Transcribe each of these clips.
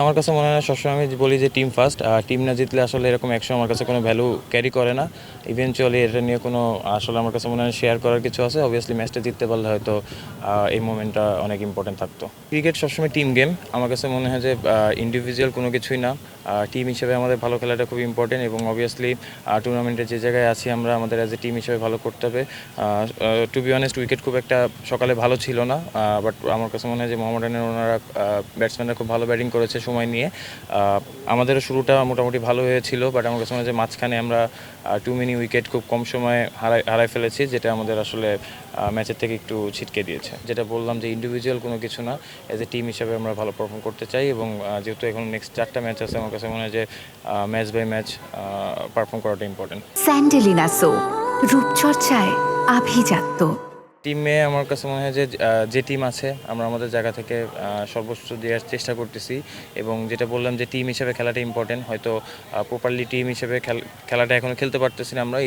আমার কাছে মনে হয় সবসময় আমি বলি যে টিম ফার্স্ট। টিম না জিতলে আসলে এরকম একশো আমার কাছে কোনো ভ্যালু ক্যারি করে না। ইভেনচুয়ালি এটা নিয়ে কোনো আসলে আমার কাছে মনে হয় শেয়ার করার কিছু আছে। অবভিয়াসলি ম্যাচটা জিততে পারলে হয়তো এই মোমেন্টটা অনেক ইম্পর্টেন্ট থাকতো। ক্রিকেট সবসময় টিম গেম। আমার কাছে মনে হয় যে ইন্ডিভিজুয়াল কোনো কিছুই না। টিম হিসেবে আমাদের ভালো খেলাটা খুব ইম্পর্টেন্ট এবং অবভিয়াসলি টুর্নামেন্টে যে জায়গায় আছি আমরা আমাদের অ্যাজ এ টিম হিসেবে ভালো করতে হবে। টু বি অনেস্ট উইকেট খুব একটা সকালে ভালো ছিল না, বাট আমার কাছে মনে হয় যে মোহামেডানের ওনারা ব্যাটসম্যানরা খুব ভালো ব্যাটিং করেছে সময় নিয়ে। আমাদেরও শুরুটা মোটামুটি ভালো হয়েছিল, বাট আমার কাছে মনে হয় যে মাঝখানে আমরা টু মেনি উইকেট খুব কম সময়ে হারাই ফেলেছি, যেটা আমাদের আসলে ম্যাচের থেকে একটু ছিটকে দিয়েছে। যেটা বললাম যে ইন্ডিভিজুয়াল কোনো কিছু না, অ্যাজ এ টিম হিসেবে আমরা ভালো পারফর্ম করতে চাই এবং যেহেতু এখন নেক্সট 4টা ম্যাচ আছে, আমার কাছে মনে হয় যে ম্যাচ বাই ম্যাচ পারফর্ম করাটা ইম্পর্টেন্ট। স্যান্ডেলিনা সো রূপচর্চায় আভিজাত্য। টিমে আমার কাছে মনে হয় যে যে টিম আছে আমরা আমাদের জায়গা থেকে সর্বোচ্চ দেওয়ার চেষ্টা করতেছি এবং যেটা বললাম যে টিম হিসেবে খেলাটা ইম্পর্টেন্ট। হয়তো প্রপারলি টিম হিসেবে খেলাটা এখনও খেলতে পারতেছি না আমরা।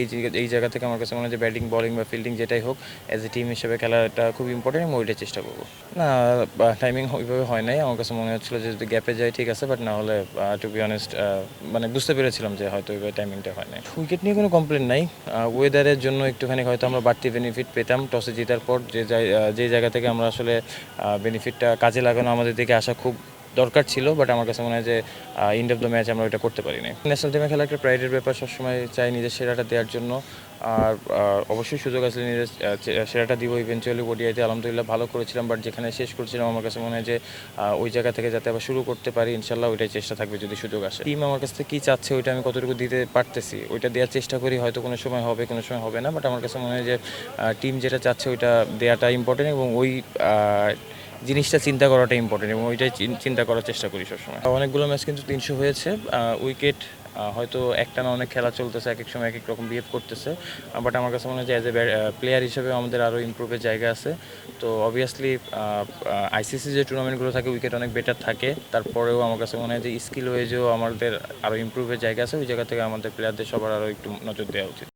এই জায়গা থেকে আমার কাছে মনে হয় যে ব্যাটিং বলিং বা ফিল্ডিং যেটাই হোক, অ্যাজ এ টিম হিসেবে খেলাটা খুব ইম্পর্টেন্ট এবং ওইটাই চেষ্টা করবো। না, টাইমিং ওইভাবে হয় নাই। আমার কাছে মনে হচ্ছিলো যে যদি গ্যাপে যায় ঠিক আছে, বাট না হলে টু বি অনেস্ট মানে বুঝতে পেরেছিলাম যে হয়তো ওইভাবে টাইমিংটা হয় নাই। উইকেট নিয়ে কোনো কমপ্লেন নাই। ওয়েদারের জন্য একটুখানি হয়তো আমরা বাড়তি বেনিফিট পেতাম টসে জেতার পর। যে জায়গা থেকে আমরা আসলে বেনিফিটটা কাজে লাগানো আমাদের দিকে আসা খুব দরকার ছিল, বাট আমার কাছে মনে হয় যে এন্ড অফ দ্য ম্যাচ আমরা ওইটা করতে পারি না। ন্যাশনাল টিমে খেলা একটা প্রাইডের ব্যাপার, সবসময় চাই নিজের সেরাটা দেওয়ার জন্য। আর অবশ্যই সুযোগ আসলে নিজের সেরাটা দিব। ইভেনচুয়ালি ওডিআইতে আলহামদুলিল্লাহ ভালো করেছিলাম, বাট যেখানে শেষ করছিলাম আমার কাছে মনে হয় যে ওই জায়গা থেকে যাতে আবার শুরু করতে পারি, ইনশাল্লাহ ওইটাই চেষ্টা থাকবে যদি সুযোগ আসে। টিম আমার কাছ থেকে কী চাচ্ছে ওইটা আমি কতটুকু দিতে পারতেছি ওইটা দেওয়ার চেষ্টা করি। হয়তো কোনো সময় হবে, কোনো সময় হবে না, বাট আমার কাছে মনে হয় যে টিম যেটা চাচ্ছে ওইটা দেওয়াটা ইম্পর্টেন্ট এবং ওই জিনিসটা চিন্তা করাটা ইম্পর্টেন্ট এবং ওইটাই চিন্তা করার চেষ্টা করি সবসময়। অনেকগুলো ম্যাচ কিন্তু 300 হয়েছে। উইকেট হয়তো একটা না অনেক খেলা চলতেছে, এক এক সময় এক এক রকম বিহেভ করতেছে, বাট আমার কাছে মনে হয় যে অ্যাজ এ প্লেয়ার হিসেবে আমাদের আরও ইমপ্রুভের জায়গা আছে। তো অবভিয়াসলি আইসিসি যে টুর্নামেন্টগুলো থাকে উইকেট অনেক বেটার থাকে, তারপরেও আমার কাছে মনে হয় যে স্কিল ওয়েজেও আমাদের আরও ইমপ্রুভের জায়গা আছে। ওই জায়গা থেকে আমাদের প্লেয়ারদের সবার আরও একটু নজর দেওয়া উচিত।